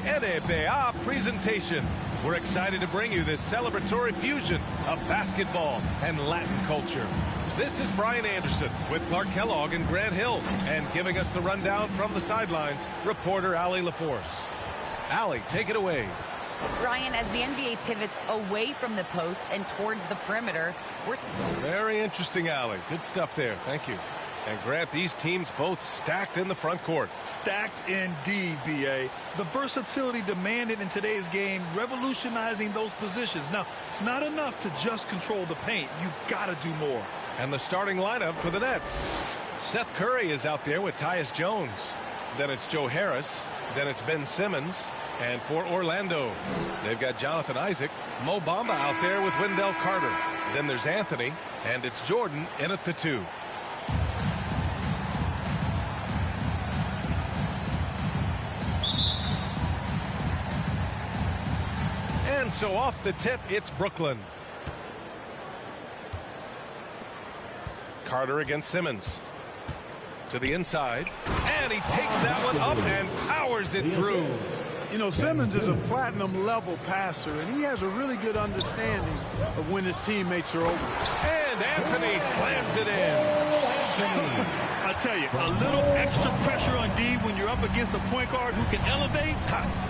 NBA presentation. We're excited to bring you this celebratory fusion of basketball and Latin culture. This is Brian Anderson with Clark Kellogg and Grant Hill, and giving us the rundown from the sidelines, reporter Allie LaForce. Allie, take it away. Brian, as the NBA pivots away from the post and towards the perimeter, Very interesting, Allie. Good stuff there. Thank you. And Grant, these teams both stacked in the front court. Stacked indeed, B.A. The versatility demanded in today's game, revolutionizing those positions. Now, it's not enough to just control the paint. You've got to do more. And the starting lineup for the Nets. Seth Curry is out there with Tyus Jones. Then it's Joe Harris. Then it's Ben Simmons. And for Orlando, they've got Jonathan Isaac, Mo Bamba out there with Wendell Carter. Then there's Anthony, and it's Jordan in at the 2. And so off the tip, it's Brooklyn. Carter against Simmons. To the inside, and he takes that one up and powers it through. You know, Simmons is a platinum-level passer, and he has a really good understanding of when his teammates are open. And Anthony slams it in. I tell you, a little extra pressure on D when you're up against a point guard who can elevate.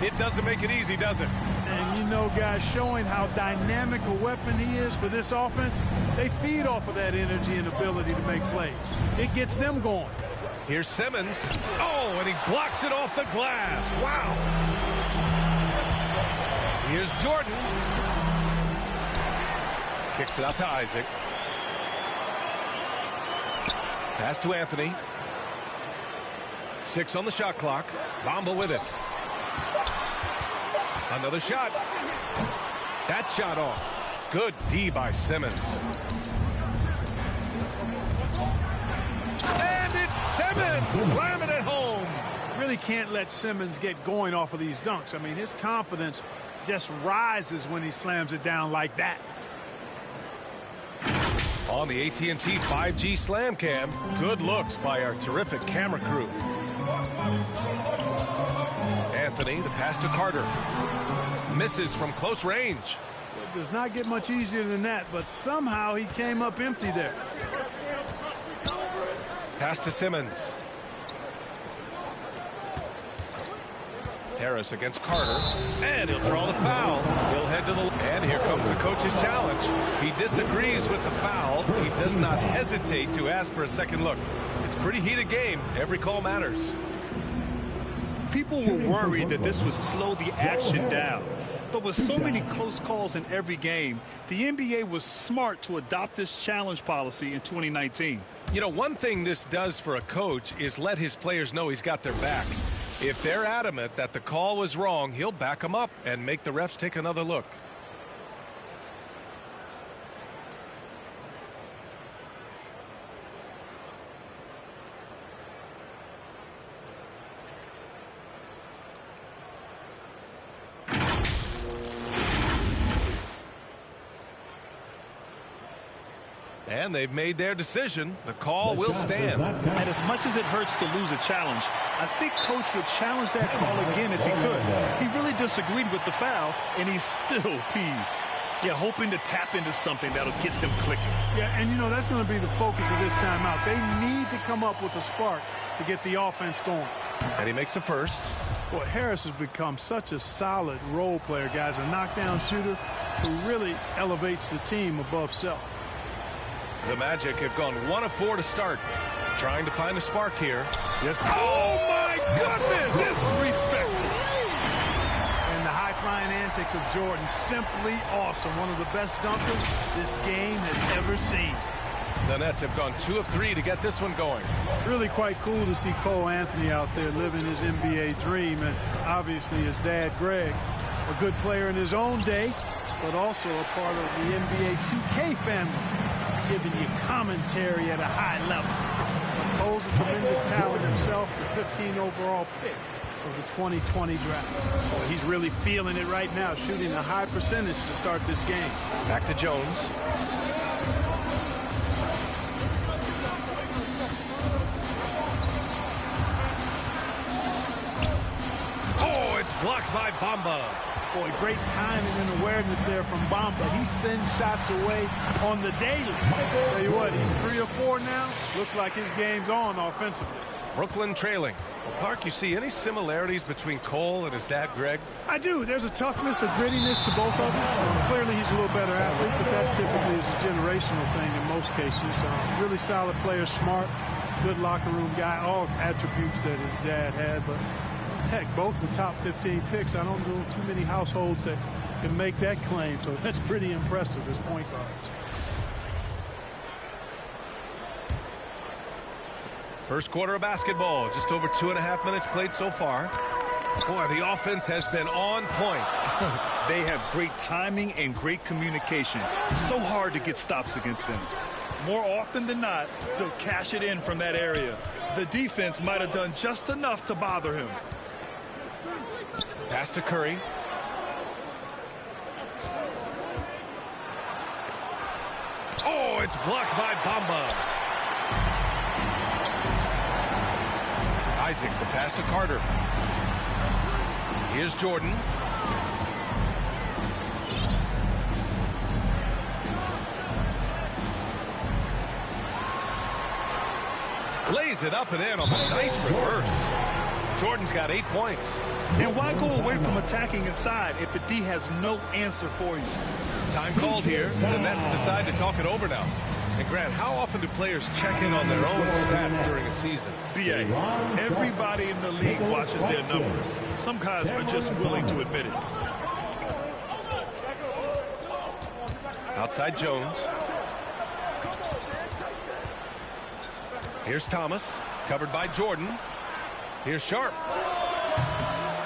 It doesn't make it easy, does it? And, you know, guys, showing how dynamic a weapon he is for this offense, they feed off of that energy and ability to make plays. It gets them going. Here's Simmons. Oh, and he blocks it off the glass. Wow. Here's Jordan. Kicks it out to Isaac. Pass to Anthony. 6 on the shot clock. Bamba with it. Another shot. That shot off. Good D by Simmons. And it's Simmons slamming it home. Really can't let Simmons get going off of these dunks. I mean, his confidence just rises when he slams it down like that. On the AT&T 5G Slam Cam, good looks by our terrific camera crew. Anthony, the pass to Carter. Misses from close range. It does not get much easier than that, but somehow he came up empty there. Pass to Simmons. Harris against Carter, and he'll draw the foul. He'll head to the... And here comes the coach's challenge. He disagrees with the foul. He does not hesitate to ask for a second look. It's a pretty heated game. Every call matters. People were worried that this would slow the action down. But with so many close calls in every game, the NBA was smart to adopt this challenge policy in 2019. You know, one thing this does for a coach is let his players know he's got their back. If they're adamant that the call was wrong, he'll back them up and make the refs take another look. And they've made their decision. The call will stand. And as much as it hurts to lose a challenge, I think Coach would challenge that call again if he could. He really disagreed with the foul, and he's still peeved. Yeah, hoping to tap into something that'll get them clicking. Yeah, and you know, that's going to be the focus of this timeout. They need to come up with a spark to get the offense going. And he makes the first. Boy, Harris has become such a solid role player, guys. A knockdown shooter who really elevates the team above self. The Magic have gone 1 of 4 to start. Trying to find a spark here. Yes. Oh, my goodness! Disrespectful. And the high-flying antics of Jordan, simply awesome. One of the best dunkers this game has ever seen. The Nets have gone 2 of 3 to get this one going. Really quite cool to see Cole Anthony out there living his NBA dream. And obviously his dad, Greg, a good player in his own day, but also a part of the NBA 2K family, giving you commentary at a high level. But Cole's a tremendous talent himself, the 15 overall pick of the 2020 draft. Boy, he's really feeling it right now, shooting a high percentage to start this game. Back to Jones. blocked by Bamba. Boy, great timing and awareness there from Bamba. He sends shots away on the daily. Tell you what, he's 3 or 4 now. Looks like his game's on offensively. Brooklyn trailing. Well, Clark, you see any similarities between Cole and his dad, Greg? I do. There's a toughness, a grittiness to both of them. Clearly, he's a little better athlete, but that typically is a generational thing in most cases. Really solid player, smart, good locker room guy, all attributes that his dad had. But heck, both with top 15 picks. I don't know too many households that can make that claim, so that's pretty impressive as point guards. First quarter of basketball, just over 2.5 minutes played so far. Boy, the offense has been on point. They have great timing and great communication. So hard to get stops against them. More often than not, they'll cash it in from that area. The defense might have done just enough to bother him. Pass to Curry. Oh, it's blocked by Bamba. Isaac, the pass to Carter. Here's Jordan. Lays it up and in on the nice reverse. Jordan's got 8 points. And why go away from attacking inside if the D has no answer for you? Time called here. The Nets decide to talk it over now. And Grant, how often do players check in on their own stats during a season? B.A., everybody in the league watches their numbers. Some guys are just willing to admit it. Outside Jones. Here's Thomas, covered by Jordan. Here's Sharp.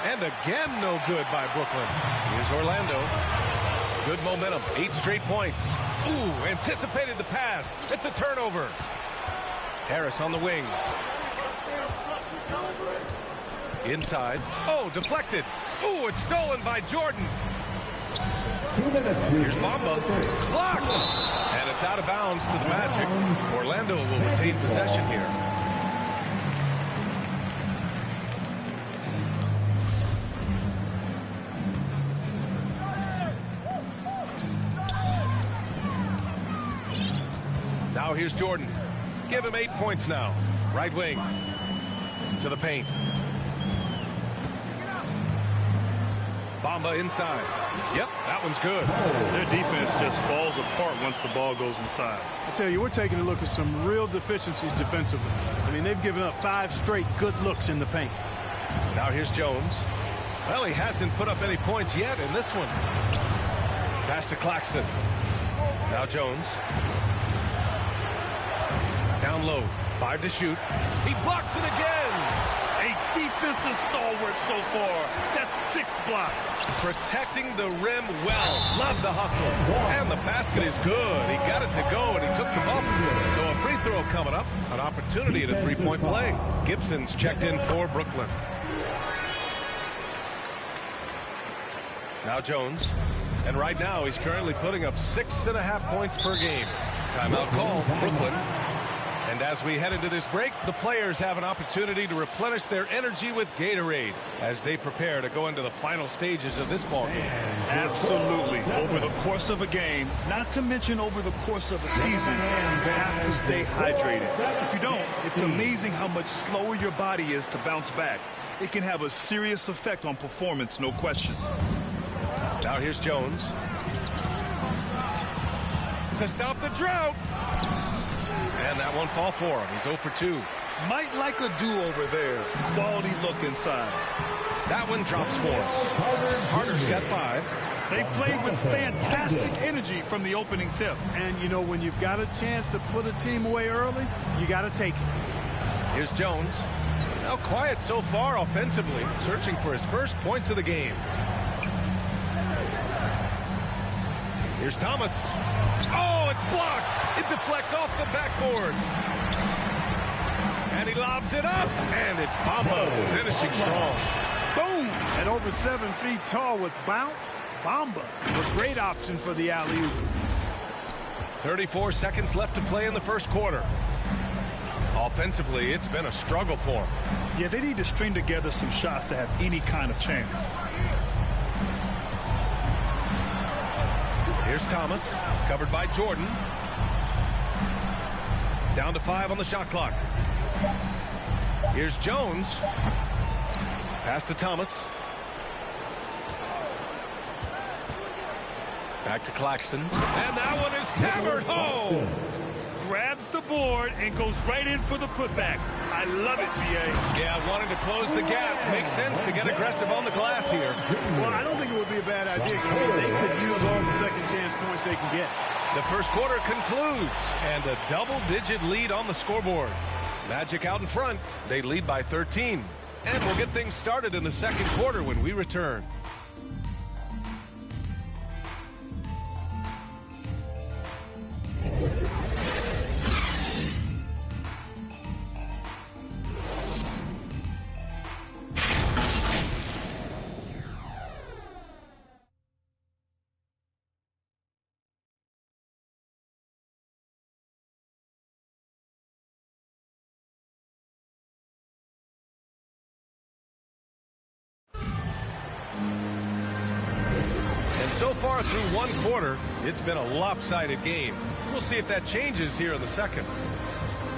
And again, no good by Brooklyn. Here's Orlando. Good momentum, 8 straight points. Ooh, anticipated the pass. It's a turnover. Harris on the wing. Inside. Oh, deflected. Ooh, it's stolen by Jordan. Here's Bamba. Blocked. And it's out of bounds to the Magic. Orlando will retain possession here. Now here's Jordan. Give him 8 points now. Right wing. To the paint. Bamba inside. Yep, that one's good. Their defense just falls apart once the ball goes inside. I tell you, we're taking a look at some real deficiencies defensively. I mean, they've given up 5 straight good looks in the paint. Now here's Jones. Well, he hasn't put up any points yet in this one. Pass to Claxton. Now Jones. Down low. 5 to shoot. He blocks it again. A defensive stalwart so far. That's 6 blocks. Protecting the rim well. Love the hustle. And the basket is good. He got it to go, and he took the bump. So a free throw coming up. An opportunity at a 3-point play. Gibson's checked in for Brooklyn. Now Jones. And right now, he's currently putting up 6.5 points per game. Timeout call, Brooklyn. And as we head into this break, the players have an opportunity to replenish their energy with Gatorade as they prepare to go into the final stages of this ballgame. Absolutely. Over the course of a game, not to mention over the course of a season, you have to stay hydrated. If you don't, it's amazing how much slower your body is to bounce back. It can have a serious effect on performance, no question. Now here's Jones. To stop the drought. And that won't fall for him. He's 0 for 2. Might like a do-over there. Quality look inside. That one drops for him. Carter's got 5. They played with fantastic energy from the opening tip. And, you know, when you've got a chance to put a team away early, you got to take it. Here's Jones. Now quiet so far offensively, searching for his first points of the game. Here's Thomas. Oh, it's blocked. It deflects off the backboard. And he lobs it up. And it's Bamba finishing strong. Boom! At over 7 feet tall with bounce, Bamba, a great option for the alley-oop. 34 seconds left to play in the first quarter. Offensively, it's been a struggle for him. Yeah, they need to string together some shots to have any kind of chance. Here's Thomas, covered by Jordan. Down to 5 on the shot clock. Here's Jones. Pass to Thomas. Back to Claxton. And that one is hammered home. Grabs the board and goes right in for the putback. I love it, B.A. Yeah, wanting to close the gap. Makes sense to get aggressive on the glass here. Well, I don't think it would be a bad idea. I mean, they could use all the second chance points they can get. The first quarter concludes, and a double-digit lead on the scoreboard. Magic out in front. They lead by 13. And we'll get things started in the second quarter when we return. So far through one quarter, it's been a lopsided game. We'll see if that changes here in the second.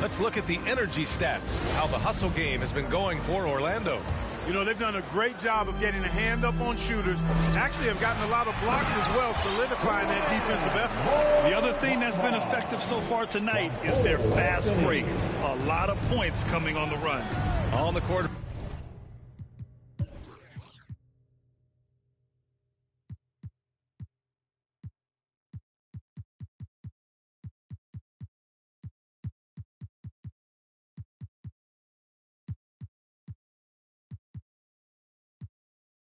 Let's look at the energy stats, how the hustle game has been going for Orlando. You know, they've done a great job of getting a hand up on shooters. Actually have gotten a lot of blocks as well, solidifying that defensive effort. The other thing that's been effective so far tonight is their fast break. A lot of points coming on the run. On the quarter.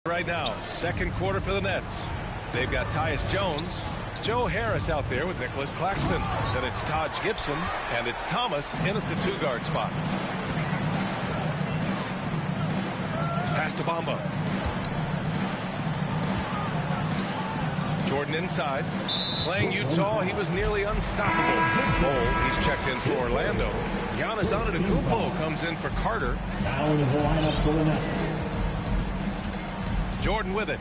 Right now, second quarter for the Nets. They've got Tyus Jones, Joe Harris out there with Nicholas Claxton. Then it's Taj Gibson, and it's Thomas in at the 2-guard spot. Pass to Bamba. Jordan inside. Playing Utah, he was nearly unstoppable. Cole, he's checked in for Orlando. Giannis Antetokounmpo comes in for Carter. Now into the lineup for the Nets. Jordan with it.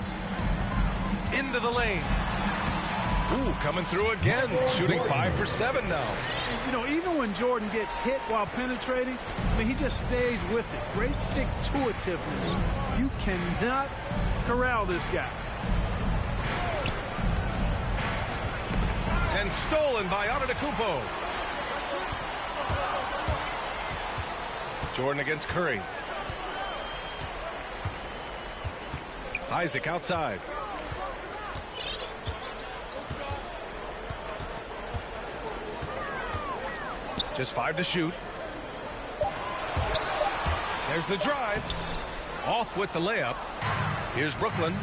Into the lane. Ooh, coming through again. Shooting 5 for 7 now. You know, even when Jordan gets hit while penetrating, I mean, he just stays with it. Great stick-to-itiveness. You cannot corral this guy. And stolen by Antetokounmpo. Jordan against Curry. Isaac outside. Just 5 to shoot. There's the drive. Off with the layup. Here's Brooklyn.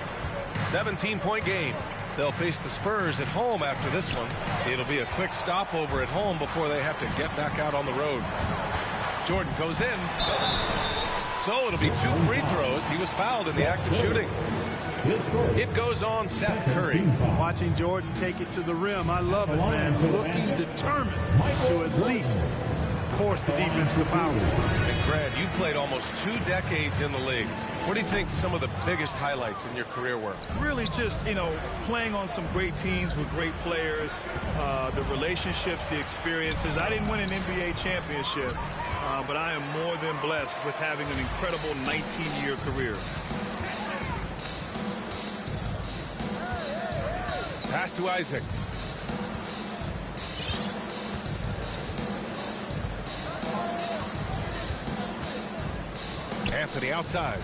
17-point game. They'll face the Spurs at home after this one. It'll be a quick stopover at home before they have to get back out on the road. Jordan goes in. So it'll be 2 free throws. He was fouled in the act of shooting. It goes on Seth Curry. Watching Jordan take it to the rim, I love it, man. Looking determined to at least force the defense to foul. And Grant, you played almost 2 decades in the league. What do you think some of the biggest highlights in your career were? Really just, you know, playing on some great teams with great players, the relationships, the experiences. I didn't win an NBA championship, but I am more than blessed with having an incredible 19-year career. Pass to Isaac. Anthony outside.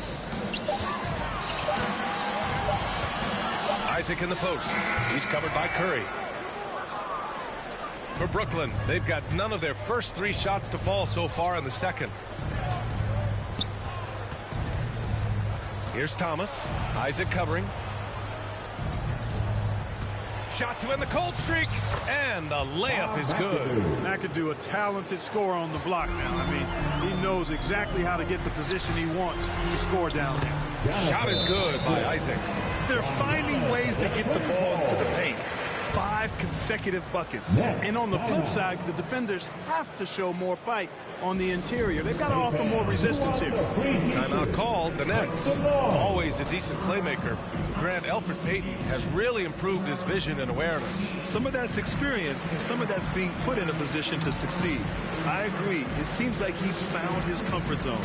Isaac in the post. He's covered by Curry. For Brooklyn, they've got none of their first 3 shots to fall so far in the second. Here's Thomas. Isaac covering. Shot to end the cold streak, and the layup is good. McAdoo, a talented scorer on the block now. I mean, he knows exactly how to get the position he wants to score down there. Shot is good by Isaac. They're finding ways to get the ball to the paint. 5 consecutive buckets. And on the flip side, the defenders have to show more fight on the interior. They've got to offer more resistance here. Timeout called. The Nets. Always a decent playmaker. Grant Elfrid Payton has really improved his vision and awareness. Some of that's experience, and some of that's being put in a position to succeed. I agree. It seems like he's found his comfort zone.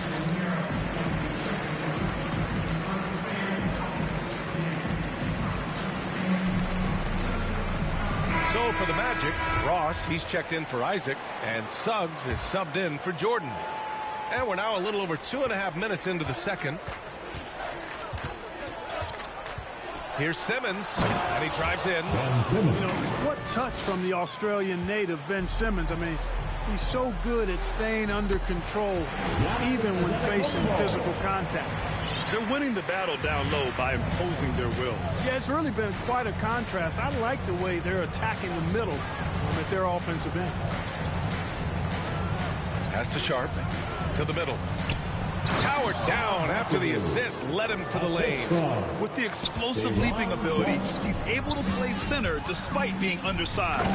So for the Magic, Ross, he's checked in for Isaac, and Suggs is subbed in for Jordan. And we're now a little over 2.5 minutes into the second. Here's Simmons, and he drives in. You know, what touch from the Australian native, Ben Simmons. I mean, he's so good at staying under control, even when facing physical contact. They're winning the battle down low by imposing their will. Yeah, it's really been quite a contrast. I like the way they're attacking the middle at their offensive end. Pass to Sharp, to the middle. Powered down after the assist led him to the lane. With the explosive leaping ability, he's able to play center despite being undersized.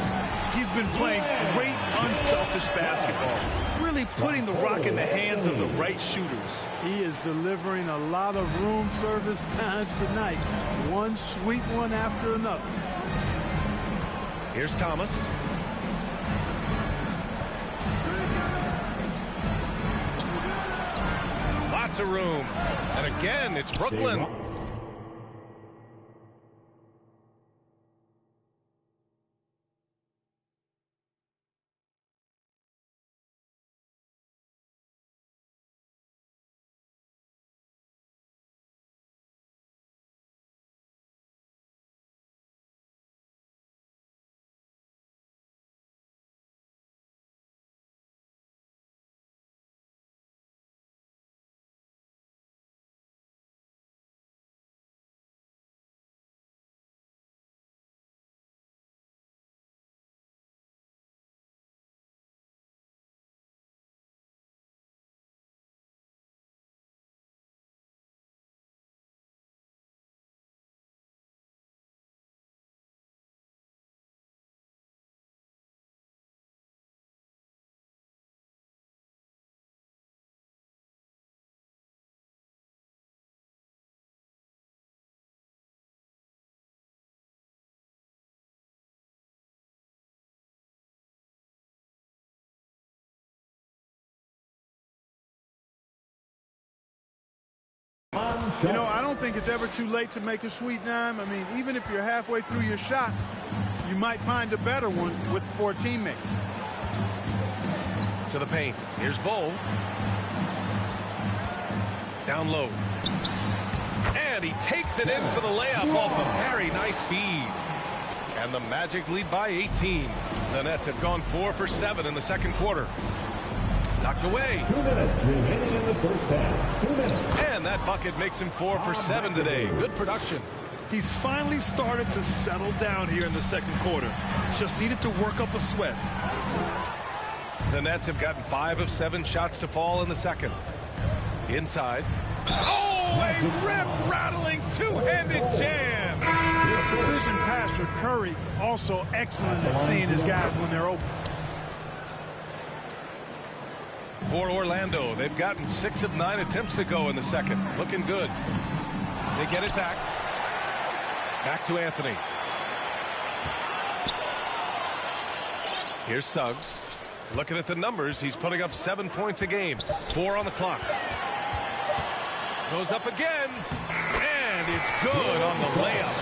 He's been playing great, unselfish basketball, really putting the rock in the hands of the right shooters. He is delivering a lot of room service times tonight. One sweet one after another. Here's Thomas. Lots of room. And again, it's Brooklyn. You know, I don't think it's ever too late to make a sweet dime. I mean, even if you're halfway through your shot, you might find a better one with 4 teammates. To the paint. Here's Bull. Down low. And he takes it in for the layup off a very nice feed. And the Magic lead by 18. The Nets have gone 4 for 7 in the second quarter. Knocked away. 2 minutes remaining in the first half. 2 minutes. And that bucket makes him 4 for 7 today. Good production. He's finally started to settle down here in the second quarter. Just needed to work up a sweat. The Nets have gotten 5 of 7 shots to fall in the second. Inside. Oh, a rip-rattling two-handed jam. His precision passer, Curry, also excellent at seeing his guys when they're open. For Orlando, they've gotten 6 of 9 attempts to go in the second. Looking good. They get it back. Back to Anthony. Here's Suggs. Looking at the numbers, he's putting up 7 points a game. 4 on the clock. Goes up again. And it's good on the layup.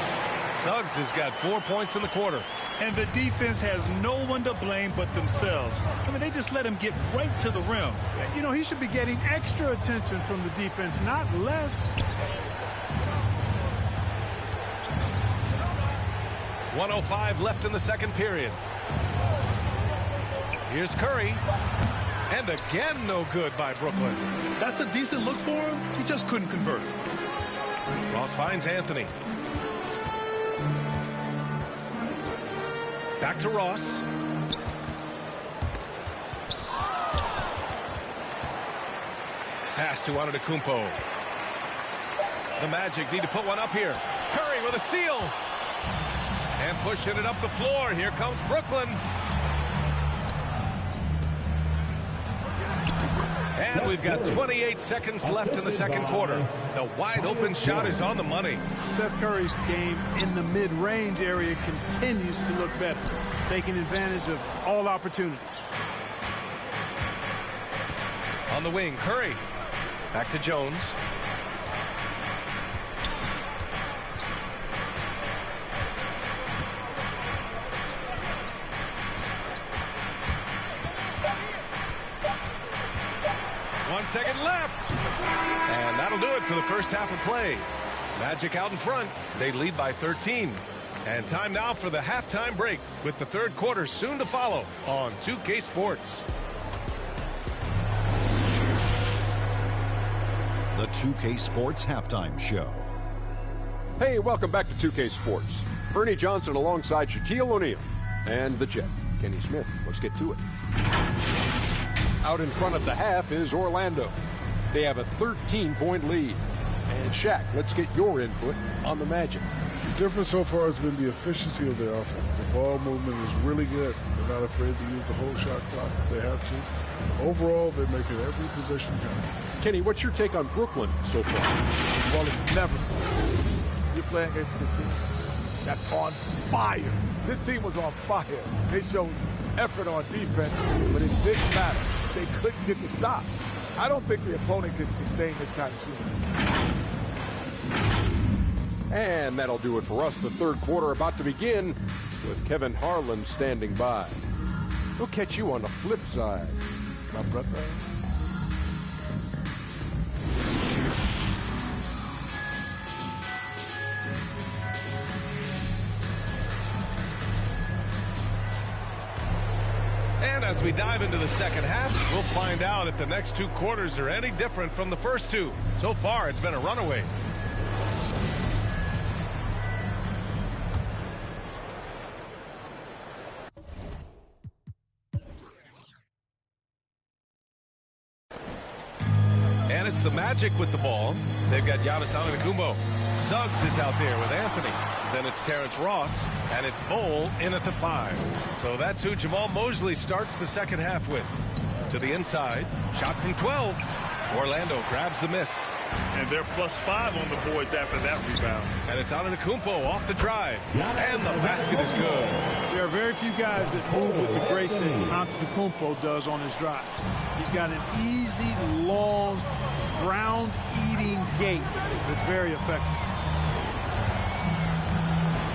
Suggs has got 4 points in the quarter. And the defense has no one to blame but themselves. I mean, they just let him get right to the rim. You know, he should be getting extra attention from the defense, not less. 1:05 left in the second period. Here's Curry. And again, no good by Brooklyn. That's a decent look for him. He just couldn't convert. Ross finds Anthony. Back to Ross. Pass to Antetokounmpo. The Magic need to put one up here. Curry with a steal. And pushing it up the floor. Here comes Brooklyn. And we've got 28 seconds left in the second quarter. The wide open shot is on the money. Seth Curry's game in the mid-range area continues to look better, taking advantage of all opportunities. On the wing, Curry. Back to Jones. One second left. And that'll do it for the first half of play. Magic out in front. They lead by 13. And time now for the halftime break, with the third quarter soon to follow on 2K Sports. The 2K Sports Halftime Show. Hey, welcome back to 2K Sports. Bernie Johnson alongside Shaquille O'Neal and the Jet, Kenny Smith. Let's get to it. Out in front of the half is Orlando. They have a 13-point lead. And Shaq, let's get your input on the Magic. The difference so far has been the efficiency of their offense. The ball movement is really good. They're not afraid to use the whole shot clock if they have to. Overall, they're making every possession count. Kenny, what's your take on Brooklyn so far? Well, it's never. You're playing against a team that's on fire. This team was on fire. They showed effort on defense, but it didn't matter. They couldn't get the stops. I don't think the opponent can sustain this kind of shooting. And that'll do it for us. The third quarter about to begin with Kevin Harlan standing by. We'll catch you on the flip side, my brother. And as we dive into the second half, we'll find out if the next two quarters are any different from the first two. So far, it's been a runaway. And it's the Magic with the ball. They've got Giannis Antetokounmpo. Suggs is out there with Anthony. Then it's Terrence Ross, and it's Bol in at the 5. So that's who Jamal Mosley starts the second half with. To the inside, shot from 12. Orlando grabs the miss. And they're +5 on the boards after that rebound. And it's Antetokounmpo off the drive. And the basket is good. There are very few guys that move with the grace that Antetokounmpo does on his drive. He's got an easy, long, ground-eating gait that's very effective.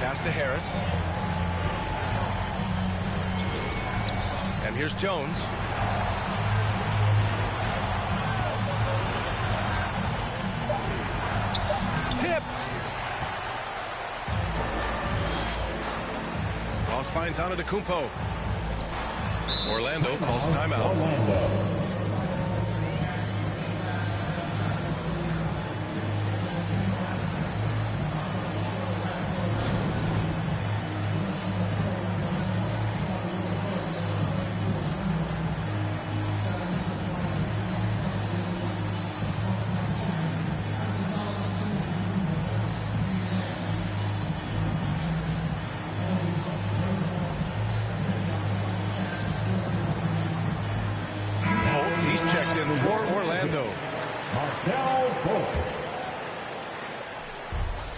Pass to Harris. And here's Jones. Tipped. Ross finds Antetokounmpo. Orlando calls timeout.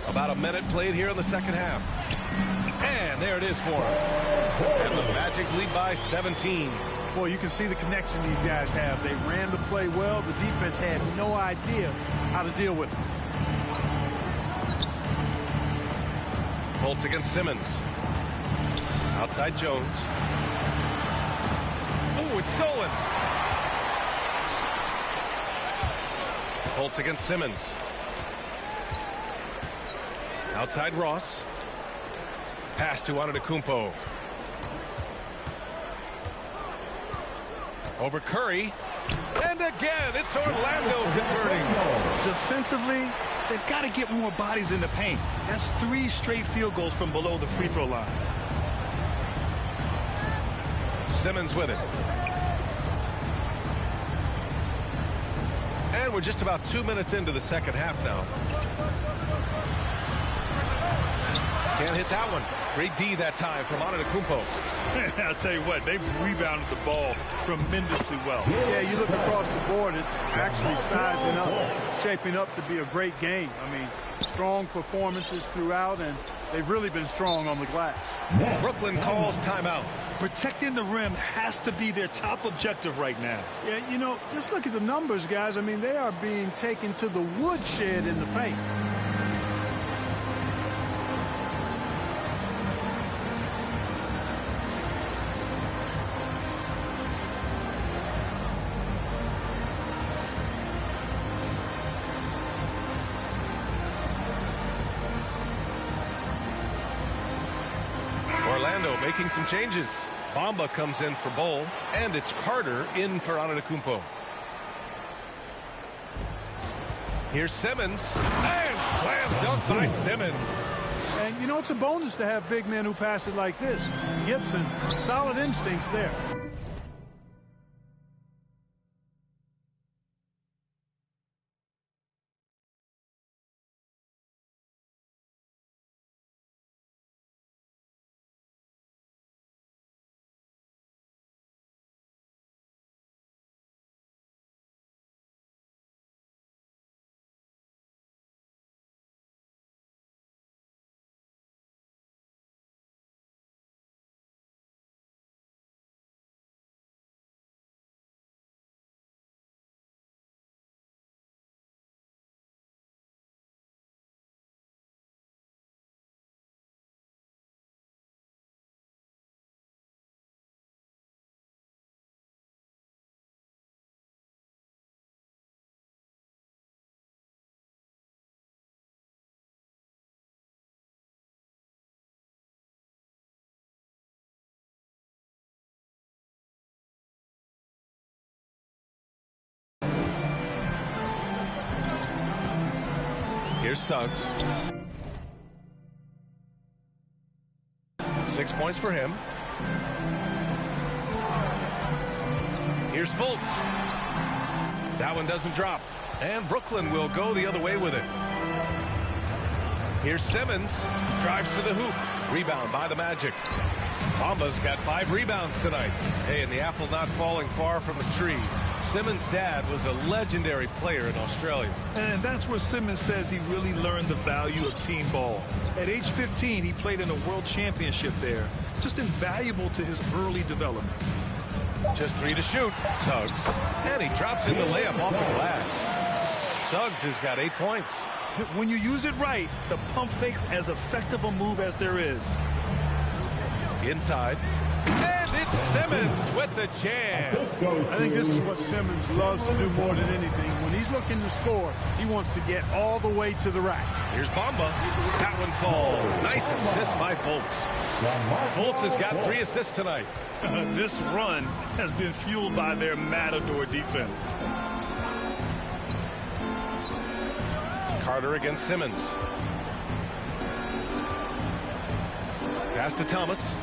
About a minute played here in the second half. And there it is for him. And the Magic lead by 17. Boy, you can see the connection these guys have. They ran the play well. The defense had no idea how to deal with it. Fultz against Simmons. Outside Jones. Oh, it's stolen. Fultz against Simmons. Outside Ross. Pass to Antetokounmpo. Over Curry. And again, it's Orlando converting. Defensively, they've got to get more bodies in the paint. That's 3 straight field goals from below the free throw line. Simmons with it. And we're just about 2 minutes into the second half now. Can't can't hit that one. Great D that time from Antetokounmpo. I'll tell you what, they've rebounded the ball tremendously well. Yeah, you look across the board, it's actually sizing up, shaping up to be a great game. I mean, strong performances throughout, and they've really been strong on the glass. Brooklyn calls timeout. Protecting the rim has to be their top objective right now. Yeah, you know, just look at the numbers, guys. I mean, they are being taken to the woodshed in the paint. Orlando making some changes. Bamba comes in for Bol, and it's Carter in for Antetokounmpo. Here's Simmons, and slam dunk by Simmons. And, you know, it's a bonus to have big men who pass it like this. Gibson, solid instincts there. Here's Suggs. 6 points for him. Here's Fultz. That one doesn't drop. And Brooklyn will go the other way with it. Here's Simmons. Drives to the hoop. Rebound by the Magic. Bamba's got 5 rebounds tonight. Hey, and the apple not falling far from the tree. Simmons' dad was a legendary player in Australia. And that's where Simmons says he really learned the value of team ball. At age 15, he played in a world championship there. Just invaluable to his early development. Just 3 to shoot. Suggs. And he drops in the layup off the glass. Suggs has got 8 points. When you use it right, the pump fake's as effective a move as there is. Inside. And it's Simmons with the jam. I think this is what Simmons loves to do more than anything. When he's looking to score, he wants to get all the way to the rack. Here's Bamba. That one falls. Nice assist by Fultz. Fultz has got 3 assists tonight. This run has been fueled by their matador defense. Carter against Simmons. Pass to Thomas.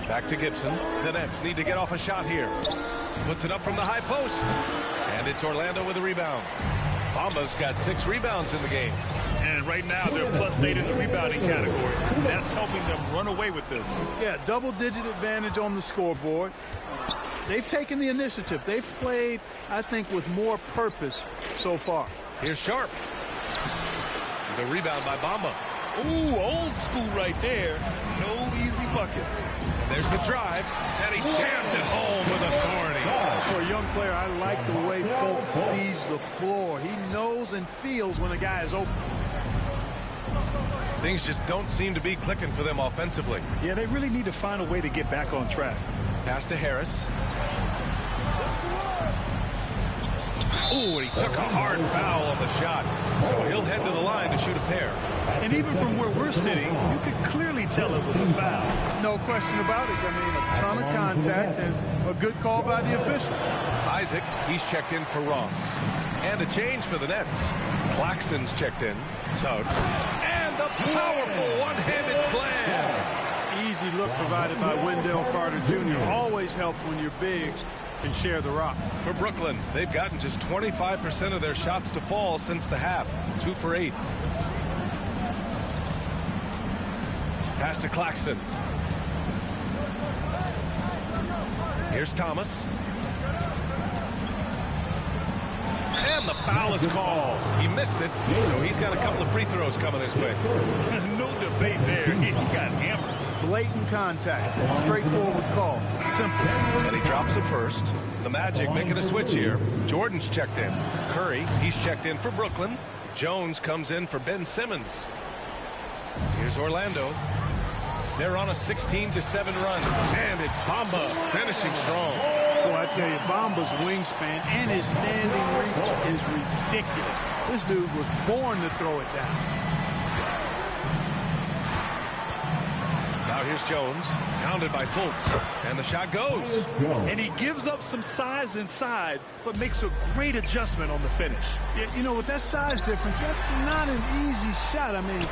Back to Gibson. The Nets need to get off a shot here. Puts it up from the high post. And it's Orlando with a rebound. Bamba's got 6 rebounds in the game. And right now they're +8 in the rebounding category. That's helping them run away with this. Yeah, double-digit advantage on the scoreboard. They've taken the initiative. They've played, I think, with more purpose so far. Here's Sharp. The rebound by Bamba. Ooh, old school right there. No easy buckets. And there's the drive, and he jams it home with authority. For a young player, I like the way Fultz sees the floor. He knows and feels when a guy is open. Things just don't seem to be clicking for them offensively. Yeah, they really need to find a way to get back on track. Pass to Harris. Oh, and he took a hard foul on the shot. So he'll head to the line to shoot a pair. And even from where we're sitting, you could clearly tell it was a foul. No question about it. I mean, a ton of contact and a good call by the official. Isaac, he's checked in for Ross. And a change for the Nets. Claxton's checked in. Suggs. And the powerful one-handed slam. Easy look provided by Wendell Carter Jr. Always helps when your bigs can share the rock. For Brooklyn, they've gotten just 25% of their shots to fall since the half. 2 for 8. Pass to Claxton. Here's Thomas. And the foul is called. He missed it, so he's got a couple of free throws coming his way. No debate there. He got hammered. Blatant contact. Straightforward call. Simple. And he drops it first. The Magic making a switch here. Jordan's checked in. Curry, he's checked in for Brooklyn. Jones comes in for Ben Simmons. Here's Orlando. They're on a 16-7 run. And it's Bamba finishing strong. Boy, I tell you, Bamba's wingspan and his standing reach is ridiculous. This dude was born to throw it down. Now here's Jones, pounded by Fultz, and the shot goes. And he gives up some size inside, but makes a great adjustment on the finish. Yeah, you know, with that size difference, that's not an easy shot. I mean,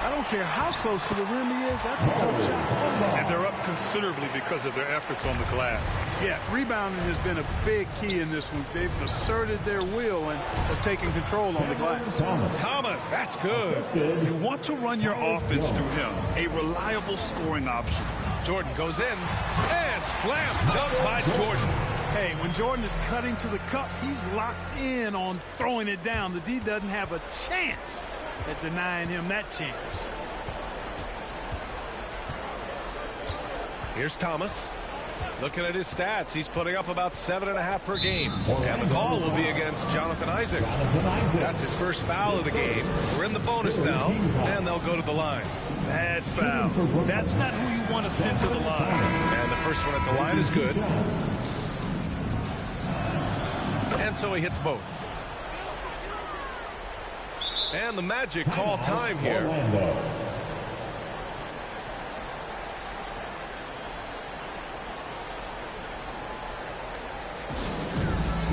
I don't care how close to the rim he is, that's a tough shot. And they're up considerably because of their efforts on the glass. Yeah, rebounding has been a big key in this one. They've asserted their will and have taken control on the glass. Thomas, that's good. You want to run your offense through him, a reliable scoring option. Jordan goes in and slam dunk by Jordan. Hey, when Jordan is cutting to the cup, he's locked in on throwing it down. The D doesn't have a chance at denying him that chance. Here's Thomas. Looking at his stats, he's putting up about 7.5 per game. And the call will be against Jonathan Isaac. That's his first foul of the game. We're in the bonus now, and they'll go to the line. Bad foul. That's not who you want to send to the line. And the first one at the line is good. And so he hits both. And the Magic call time here.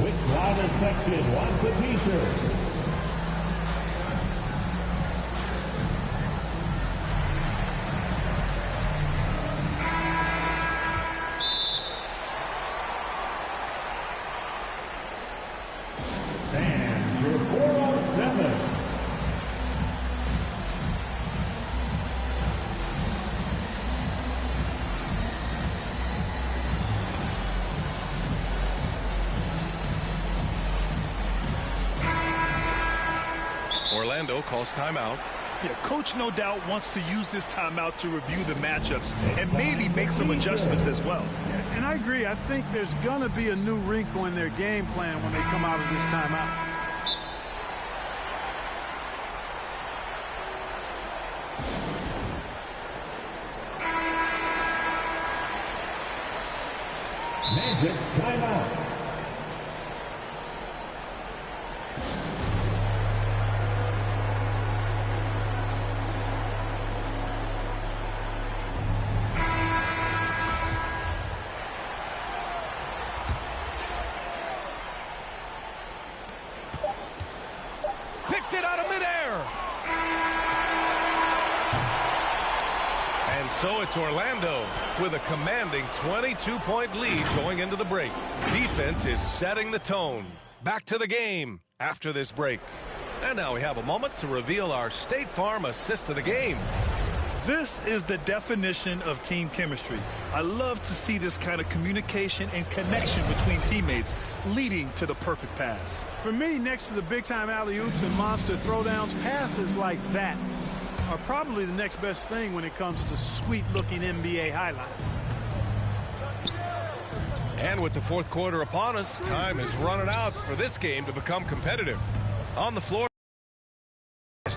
Which Riders section wants a t-shirt? And your 4-on-7. Orlando calls timeout. Yeah, coach no doubt wants to use this timeout to review the matchups and maybe make some adjustments as well. And I agree. I think there's going to be a new wrinkle in their game plan when they come out of this timeout. Magic timeout. Picked it out of midair. And so it's Orlando with a commanding 22-point lead going into the break. Defense is setting the tone. Back to the game after this break. And now we have a moment to reveal our State Farm assist of the game. This is the definition of team chemistry. I love to see this kind of communication and connection between teammates leading to the perfect pass. For me, next to the big-time alley-oops and monster throwdowns, passes like that are probably the next best thing when it comes to sweet-looking NBA highlights. And with the fourth quarter upon us, time is running out for this game to become competitive. On the floor,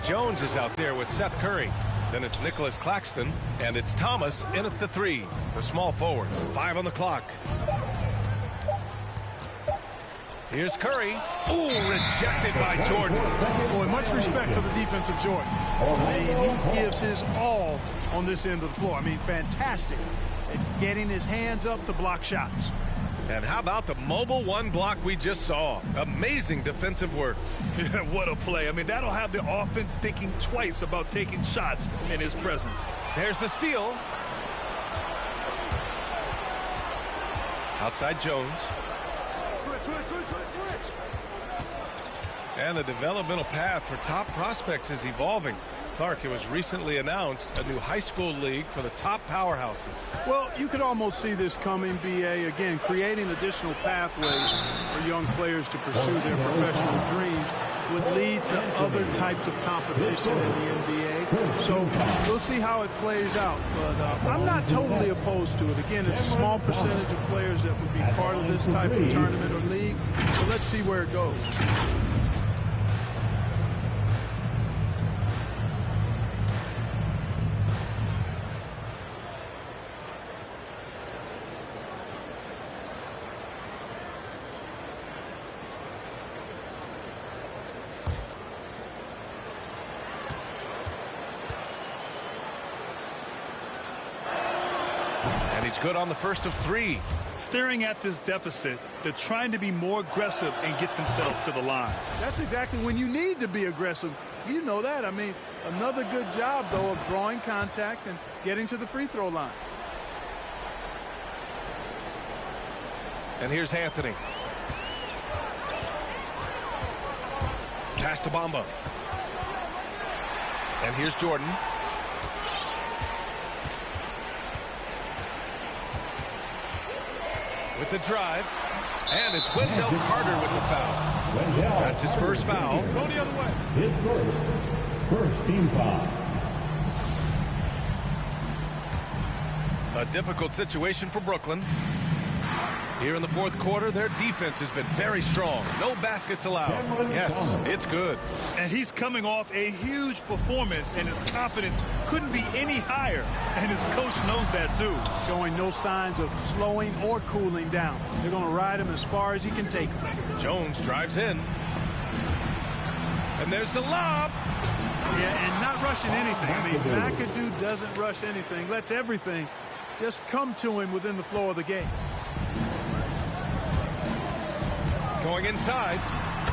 Jones is out there with Seth Curry. Then it's Nicholas Claxton, and it's Thomas in at the 3, the small forward. 5 on the clock. Here's Curry. Ooh, rejected by Jordan. Boy, much respect for the defense of Jordan. I mean, he gives his all on this end of the floor. I mean, fantastic at getting his hands up to block shots. And how about the mobile one block we just saw? Amazing defensive work. Yeah, what a play. I mean, that'll have the offense thinking twice about taking shots in his presence. There's the steal. Outside Jones. And the developmental path for top prospects is evolving. Clark, it was recently announced a new high school league for the top powerhouses. Well, you could almost see this coming, B.A. Again, creating additional pathways for young players to pursue their professional dreams would lead to other types of competition in the NBA. So we'll see how it plays out. But I'm not totally opposed to it. Again, it's a small percentage of players that would be part of this type of tournament or league. So let's see where it goes. He's good on the first of 3. Staring at this deficit, they're trying to be more aggressive and get themselves to the line. That's exactly when you need to be aggressive. You know that. I mean, another good job, though, of drawing contact and getting to the free throw line. And here's Anthony. Pass to Bamba. And here's Jordan. With the drive, and it's Wendell Carter with the foul. That's his first foul. Go the other way. His first team foul. A difficult situation for Brooklyn. Here in the fourth quarter, their defense has been very strong. No baskets allowed. Yes, it's good. And he's coming off a huge performance, and his confidence couldn't be any higher. And his coach knows that, too. Showing no signs of slowing or cooling down. They're going to ride him as far as he can take him. Jones drives in. And there's the lob. Yeah, and not rushing anything. I mean, McAdoo doesn't rush anything. Lets everything just come to him within the flow of the game. Going inside,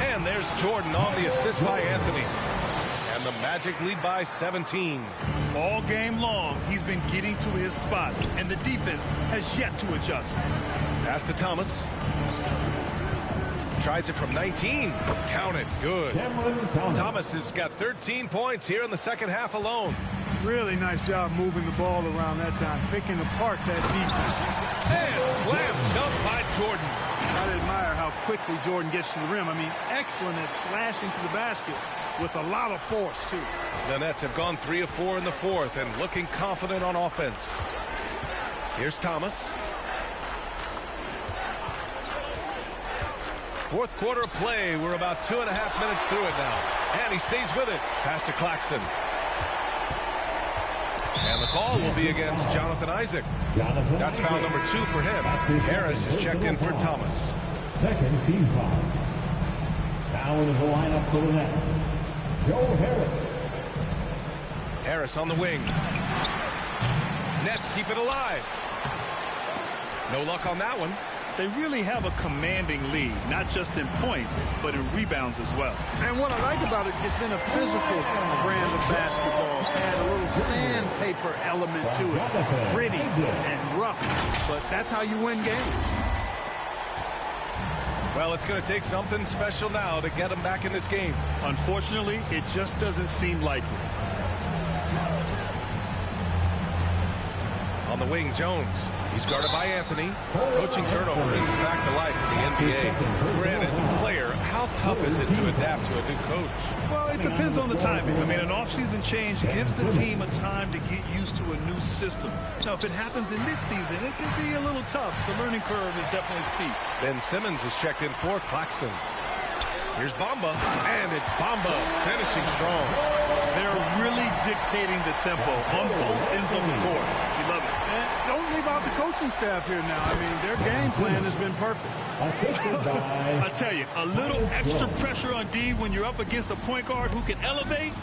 and there's Jordan on the assist by Anthony. And the Magic lead by 17. All game long, he's been getting to his spots, and the defense has yet to adjust. Pass to Thomas. Tries it from 19. Count it. Good. Thomas has got 13 points here in the second half alone. Really nice job moving the ball around that time, picking apart that defense. And slam dunk by Jordan. I admire how quickly Jordan gets to the rim. I mean, excellent at slashing to the basket with a lot of force, too. The Nets have gone 3 of 4 in the fourth and looking confident on offense. Here's Thomas. Fourth quarter of play. We're about 2.5 minutes through it now. And he stays with it. Pass to Claxton. And the call will be against Jonathan Isaac. That's foul number 2 for him. Harris is checked in for Thomas. Second team foul. Now into the lineup for the Nets, Joe Harris. Harris on the wing. Nets keep it alive. No luck on that one. They really have a commanding lead, not just in points, but in rebounds as well. And what I like about it, it's been a physical brand of basketball. It's had a little sandpaper element to it. Gritty and rough, but that's how you win games. Well, it's going to take something special now to get them back in this game. Unfortunately, it just doesn't seem likely. On the wing, Jones. He's guarded by Anthony. Coaching turnover is a fact of life in the NBA. Grant, as a player, how tough is it to adapt to a new coach? Well, it depends on the timing. I mean, an offseason change gives the team a time to get used to a new system. Now, if it happens in midseason, it can be a little tough. The learning curve is definitely steep. Ben Simmons is checked in for Claxton. Here's Bamba, and it's Bamba finishing strong. They're really dictating the tempo on both ends of the court. We love it. And don't leave out the coaching staff here now. I mean, their game plan has been perfect. I tell you, a little extra pressure on D when you're up against a point guard who can elevate.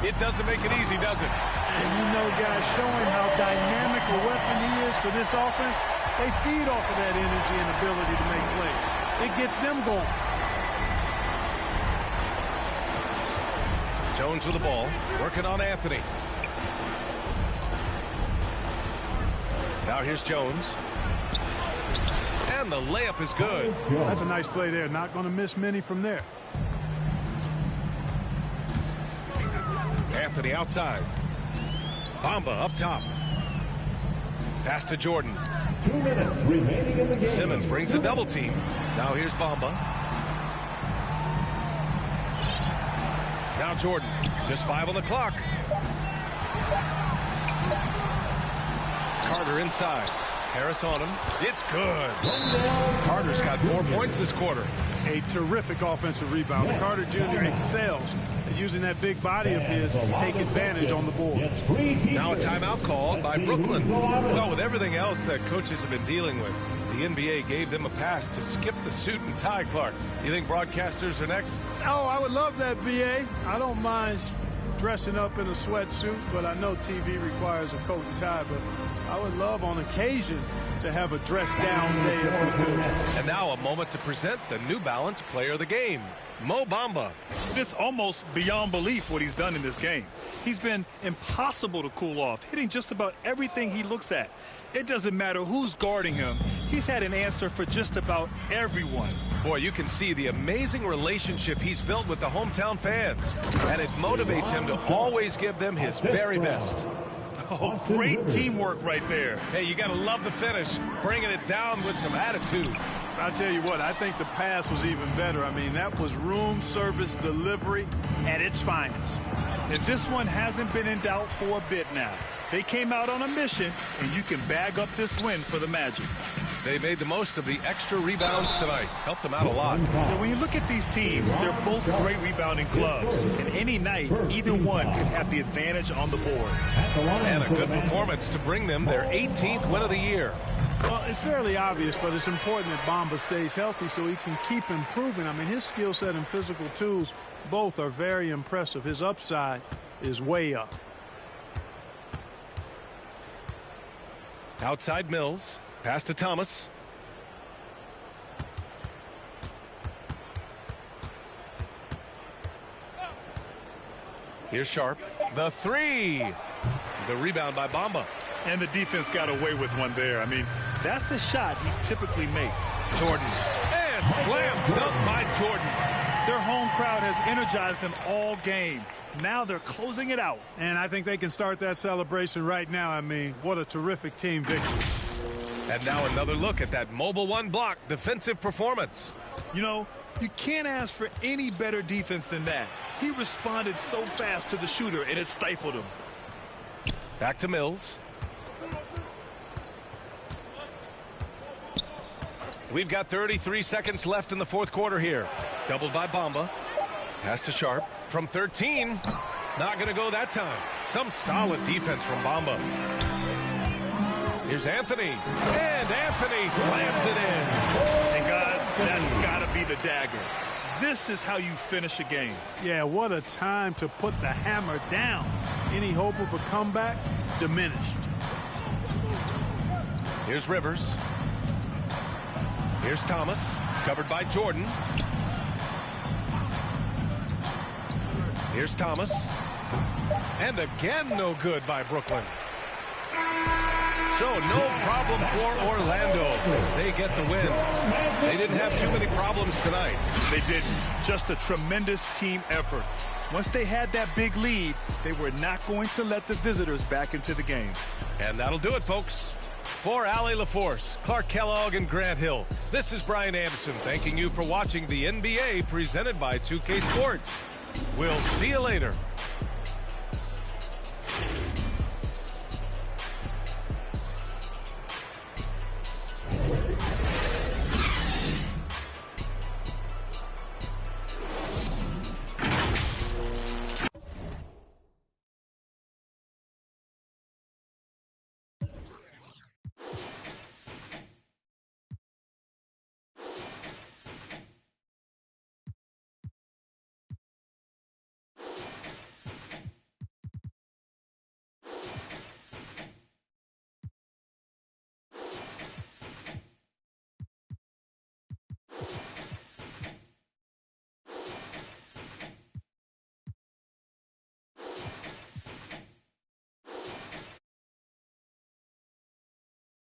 It doesn't make it easy, does it? And you know, guys, showing how dynamic a weapon he is for this offense, they feed off of that energy and ability to make plays. It gets them going. Jones with the ball, working on Anthony. Now here's Jones. And the layup is good. That's a nice play there. Not going to miss many from there. Anthony outside. Bamba up top. Pass to Jordan. 2 minutes remaining in the game. Simmons brings a double team. Now here's Bamba. Now Jordan. Just 5 on the clock. Carter inside. Harris on him. It's good. Carter's got 4 points this quarter. A terrific offensive rebound. Carter Jr. excels at using that big body of his to take advantage on the board. Now a timeout called by Brooklyn. Well, with everything else that coaches have been dealing with, the NBA gave them a pass to skip the suit and tie, Clark. You think broadcasters are next? Oh, I would love that, B.A. I don't mind dressing up in a sweatsuit, but I know TV requires a coat and tie, but I would love on occasion to have a dress-down day if we could. And now a moment to present the New Balance Player of the Game, Mo Bamba. It's almost beyond belief what he's done in this game. He's been impossible to cool off, hitting just about everything he looks at. It doesn't matter who's guarding him. He's had an answer for just about everyone. Boy, you can see the amazing relationship he's built with the hometown fans. And it motivates him to always give them his very best. Oh, great teamwork right there. Hey, you got to love the finish, bringing it down with some attitude. I'll tell you what, I think the pass was even better. I mean, that was room service delivery at its finest. And this one hasn't been in doubt for a bit now. They came out on a mission, and you can bag up this win for the Magic. They made the most of the extra rebounds tonight. Helped them out a lot. So when you look at these teams, they're both great rebounding clubs. And any night, either one could have the advantage on the boards. And a good performance to bring them their 18th win of the year. Well, it's fairly obvious, but it's important that Bamba stays healthy so he can keep improving. I mean, his skill set and physical tools both are very impressive. His upside is way up. Outside Mills. Pass to Thomas. Here's Sharp. The three. The rebound by Bamba. And the defense got away with one there. I mean, that's a shot he typically makes. Jordan. And slam dunk by Jordan. Their home crowd has energized them all game. Now they're closing it out. And I think they can start that celebration right now. I mean, what a terrific team victory. And now another look at that mobile one block defensive performance. You know, you can't ask for any better defense than that. He responded so fast to the shooter, and it stifled him. Back to Mills. We've got 33 seconds left in the fourth quarter here. Doubled by Bamba. Pass to Sharp. From 13. Not going to go that time. Some solid defense from Bamba. Here's Anthony. And Anthony slams it in. And guys, that's got to be the dagger. This is how you finish a game. Yeah, what a time to put the hammer down. Any hope of a comeback? Diminished. Here's Rivers. Here's Thomas. Covered by Jordan. Here's Thomas. And again, no good by Brooklyn. So no problem for Orlando as they get the win. They didn't have too many problems tonight. They didn't. Just a tremendous team effort. Once they had that big lead, they were not going to let the visitors back into the game. And that'll do it, folks. For Allie LaForce, Clark Kellogg, and Grant Hill, this is Brian Anderson thanking you for watching the NBA presented by 2K Sports. We'll see you later.